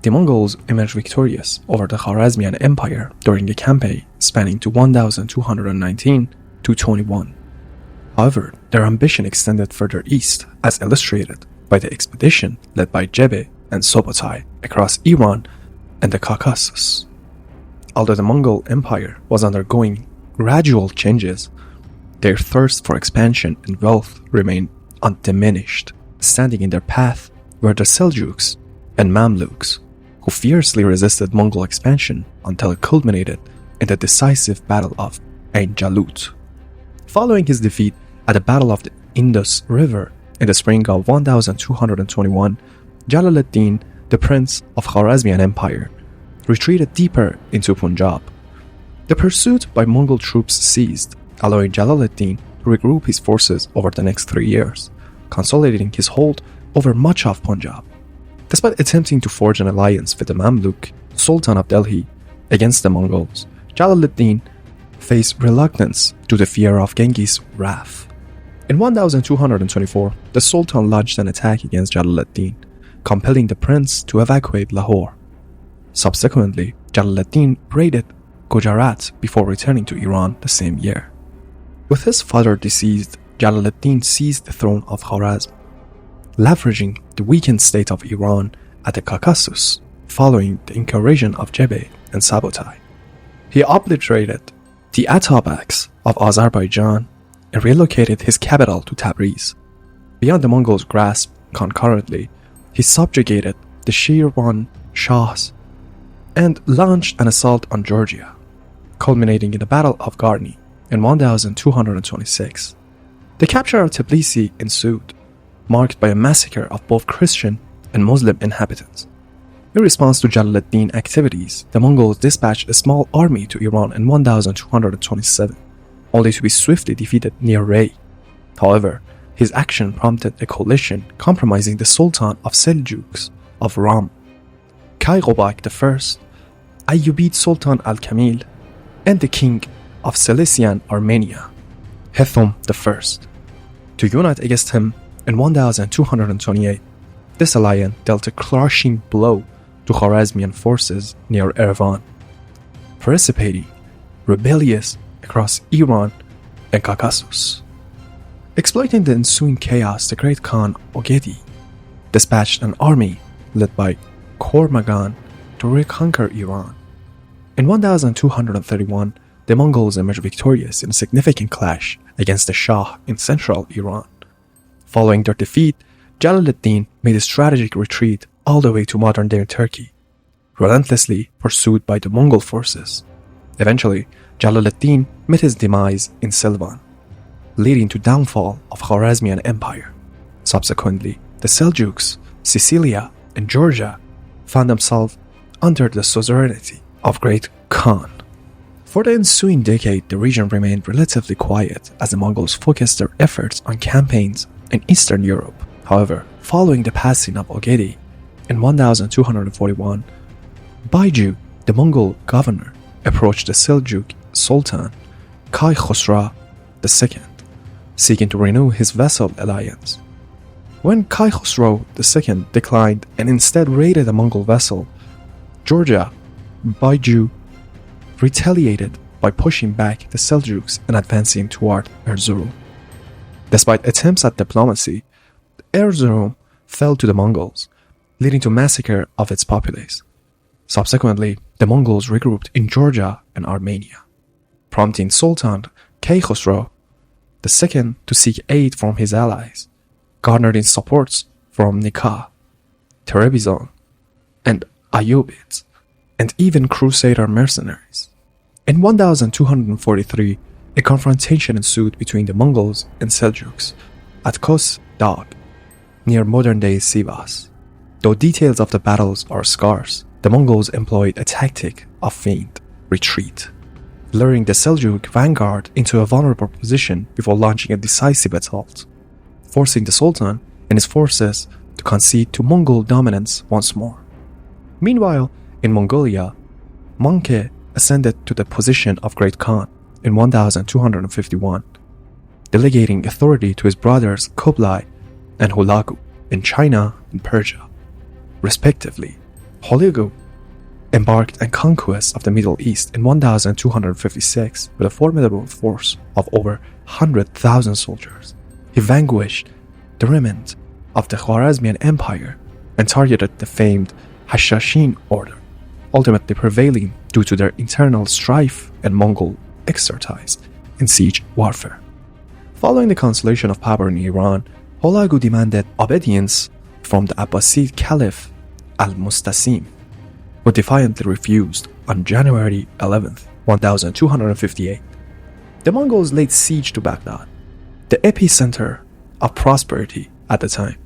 The Mongols emerged victorious over the Kharazmian Empire during a campaign spanning to 1219 to 21. However, their ambition extended further east, as illustrated by the expedition led by Jebe and Sobotai across Iran and the Caucasus. Although the Mongol Empire was undergoing gradual changes, their thirst for expansion and wealth remained undiminished. Standing in their path were the Seljuks and Mamluks, who fiercely resisted Mongol expansion until it culminated in the decisive Battle of Ain Jalut. Following his defeat at the Battle of the Indus River in the spring of 1221, Jalal-ad-Din, the prince of Kharazmian Empire, retreated deeper into Punjab. The pursuit by Mongol troops ceased, allowing Jalal-ad-Din to regroup his forces over the next 3 years, consolidating his hold over much of Punjab. Despite attempting to forge an alliance with the Mamluk, Sultan of Delhi, against the Mongols, Jalal-ad-Din faced reluctance due to fear of Genghis' wrath. In 1224, the Sultan lodged an attack against Jalal-ad-Din, compelling the prince to evacuate Lahore. Subsequently, Jalal-ad-Din raided Gujarat before returning to Iran the same year. With his father deceased, Jalal-ad-Din seized the throne of Kharazm, leveraging the weakened state of Iran at the Caucasus following the incursion of Jebe and Sabotai. He obliterated the Atabaks of Azerbaijan and relocated his capital to Tabriz. Beyond the Mongols' grasp, concurrently, he subjugated the Shirvan Shahs and launched an assault on Georgia, culminating in the Battle of Garni in 1226. The capture of Tbilisi ensued, marked by a massacre of both Christian and Muslim inhabitants. In response to Jalal-ad-Din activities, the Mongols dispatched a small army to Iran in 1227, only to be swiftly defeated near Ray. However, his action prompted a coalition compromising the Sultan of Seljuks of Ram, Kayqubak I, Ayyubid Sultan al-Kamil, and the king of Cilician Armenia, Hethum I, to unite against him in 1228. This alliance dealt a crushing blow to Khwarazmian forces near Erevan, precipitating rebellions across Iran and Caucasus. Exploiting the ensuing chaos, the great Khan Ogedi dispatched an army led by Khormagan to reconquer Iran. In 1231, the Mongols emerged victorious in a significant clash against the Shah in central Iran. Following their defeat, Jalal-ad-Din made a strategic retreat all the way to modern-day Turkey, relentlessly pursued by the Mongol forces. Eventually, Jalal-ad-Din met his demise in Silvan, leading to downfall of Kharazmian Empire. Subsequently, the Seljuks, Sicilia, and Georgia found themselves under the suzerainty of Great Khan. For the ensuing decade, the region remained relatively quiet as the Mongols focused their efforts on campaigns in Eastern Europe. However, following the passing of Ogedi in 1241, Baiju, the Mongol governor, approached the Seljuk Sultan Kai Khosra II, seeking to renew his vassal alliance. When Kai Khosrow II declined and instead raided a Mongol vassal, Georgia, Baiju retaliated by pushing back the Seljuks and advancing toward Erzurum. Despite attempts at diplomacy, Erzurum fell to the Mongols, leading to massacre of its populace. Subsequently, the Mongols regrouped in Georgia and Armenia, prompting Sultan Khosrow II to seek aid from his allies, garnering supports from Nikah, Trebizond, and Ayyubids, and even Crusader mercenaries. In 1243, a confrontation ensued between the Mongols and Seljuks at Kos Dag, near modern-day Sivas. Though details of the battles are scarce, the Mongols employed a tactic of feigned retreat, luring the Seljuk vanguard into a vulnerable position before launching a decisive assault, forcing the Sultan and his forces to concede to Mongol dominance once more. Meanwhile, in Mongolia, Manke ascended to the position of Great Khan in 1251, delegating authority to his brothers Kublai and Hulagu in China and Persia, respectively, Hulagu embarked on conquest of the Middle East in 1256 with a formidable force of over 100,000 soldiers. He vanquished the remnant of the Khwarazmian Empire and targeted the famed Hashashin order, ultimately prevailing due to their internal strife and Mongol expertise in siege warfare. Following the cancellation of power in Iran, Hulagu demanded obedience from the Abbasid Caliph al-Mustasim, who defiantly refused on January 11, 1258. The Mongols laid siege to Baghdad, the epicenter of prosperity at the time.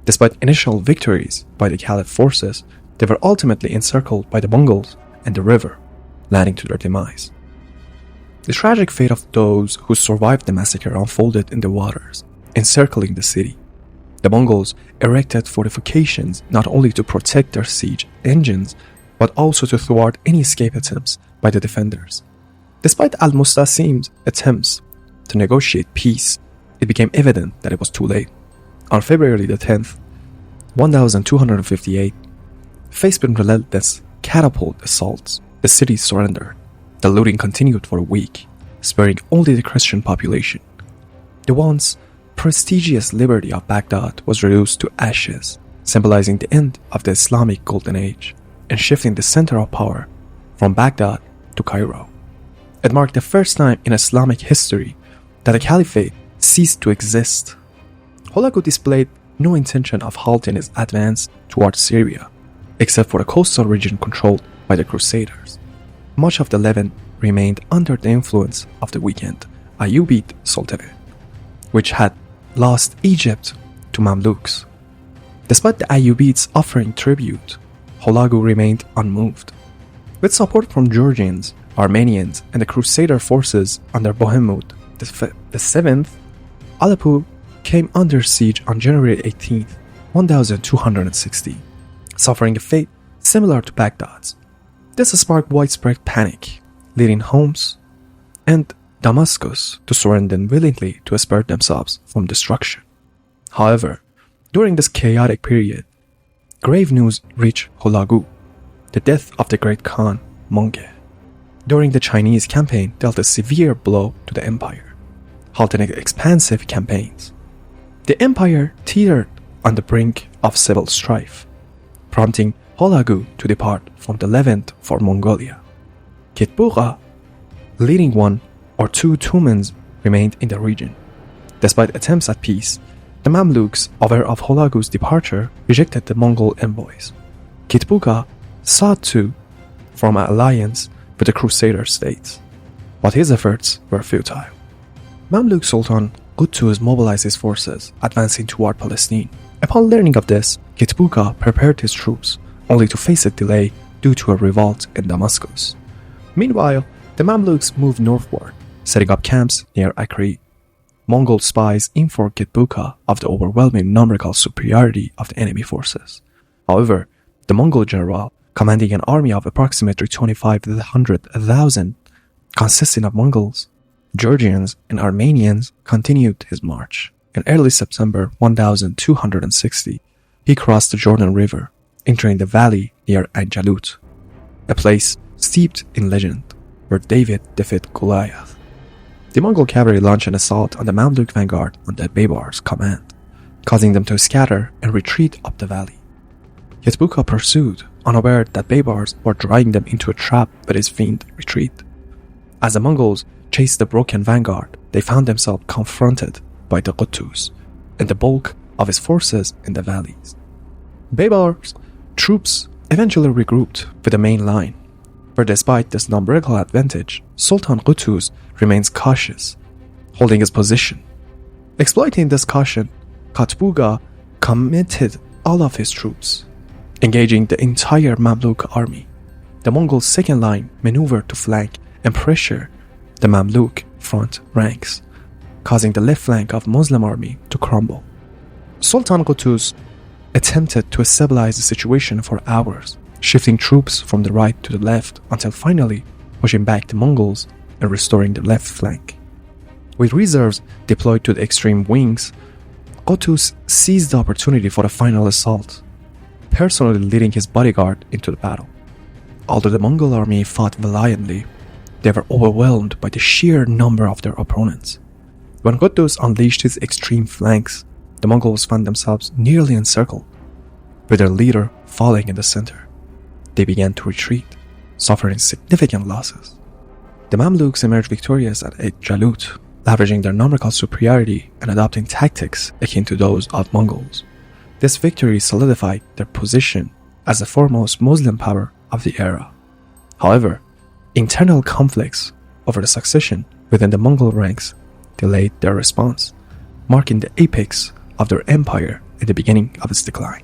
Despite initial victories by the Caliph forces, they were ultimately encircled by the Mongols and the river, leading to their demise. The tragic fate of those who survived the massacre unfolded in the waters, encircling the city. The Mongols erected fortifications not only to protect their siege engines, but also to thwart any escape attempts by the defenders. Despite al-Mustasim's attempts to negotiate peace, it became evident that it was too late. On February the 10th, 1258, faced with relentless catapult assaults, the city surrendered. The looting continued for a week, sparing only the Christian population. The once prestigious liberty of Baghdad was reduced to ashes, symbolizing the end of the Islamic Golden Age and shifting the center of power from Baghdad to Cairo. It marked the first time in Islamic history that a caliphate ceased to exist. Hulagu displayed no intention of halting his advance towards Syria, except for the coastal region controlled by the Crusaders. Much of the Levant remained under the influence of the weakened Ayyubid Sultanate, which had lost Egypt to Mamluks. Despite the Ayyubids offering tribute, Hulagu remained unmoved. With support from Georgians, Armenians, and the Crusader forces under Bohemund the Seventh, Aleppo came under siege on January 18, 1260, suffering a fate similar to Baghdad's. This sparked widespread panic, leading Homs and Damascus to surrender willingly to spare themselves from destruction. However, during this chaotic period, grave news reached Hulagu, the death of the great Khan, Manke. During the Chinese campaign dealt a severe blow to the empire, halting expansive campaigns. The empire teetered on the brink of civil strife, prompting Hulagu to depart from the Levant for Mongolia. Kitbuka, leading one or two Tumans, remained in the region. Despite attempts at peace, the Mamluks, aware of Hulagu's departure, rejected the Mongol envoys. Kitbuka sought to form an alliance with the Crusader states, but his efforts were futile. Mamluk Sultan Qutuz mobilized his forces, advancing toward Palestine. Upon learning of this, Kitbuka prepared his troops, only to face a delay due to a revolt in Damascus. Meanwhile, the Mamluks moved northward, setting up camps near Akri. Mongol spies informed Kitbuka of the overwhelming numerical superiority of the enemy forces. However, the Mongol general, commanding an army of approximately 2,500,000, consisting of Mongols, Georgians, and Armenians, continued his march. In early September 1260, he crossed the Jordan River, entering the valley near Ain Jalut, a place steeped in legend where David defeated Goliath. The Mongol cavalry launched an assault on the Mamluk vanguard under Baybar's command, causing them to scatter and retreat up the valley. Kitbuka pursued, unaware that Baybars were drawing them into a trap with his feigned retreat. As the Mongols chased the broken vanguard, they found themselves confronted by the Qutuz and the bulk of his forces in the valleys. Baybar's troops eventually regrouped with the main line, but despite this numerical advantage, Sultan Qutuz remains cautious, holding his position. Exploiting this caution, Kitbuka committed all of his troops, engaging the entire Mamluk army. The Mongol second line maneuvered to flank and pressure the Mamluk front ranks, causing the left flank of Muslim army to crumble. Sultan Qutuz attempted to stabilize the situation for hours, shifting troops from the right to the left until finally pushing back the Mongols and restoring the left flank. With reserves deployed to the extreme wings, Qutuz seized the opportunity for the final assault. personally leading his bodyguard into the battle. Although the Mongol army fought valiantly, they were overwhelmed by the sheer number of their opponents. When Qutuz unleashed his extreme flanks, the Mongols found themselves nearly encircled, with their leader falling in the center. They began to retreat, suffering significant losses. The Mamluks emerged victorious at Ain Jalut, leveraging their numerical superiority and adopting tactics akin to those of Mongols. This victory solidified their position as the foremost Muslim power of the era. However, internal conflicts over the succession within the Mongol ranks delayed their response, marking the apex of their empire at the beginning of its decline.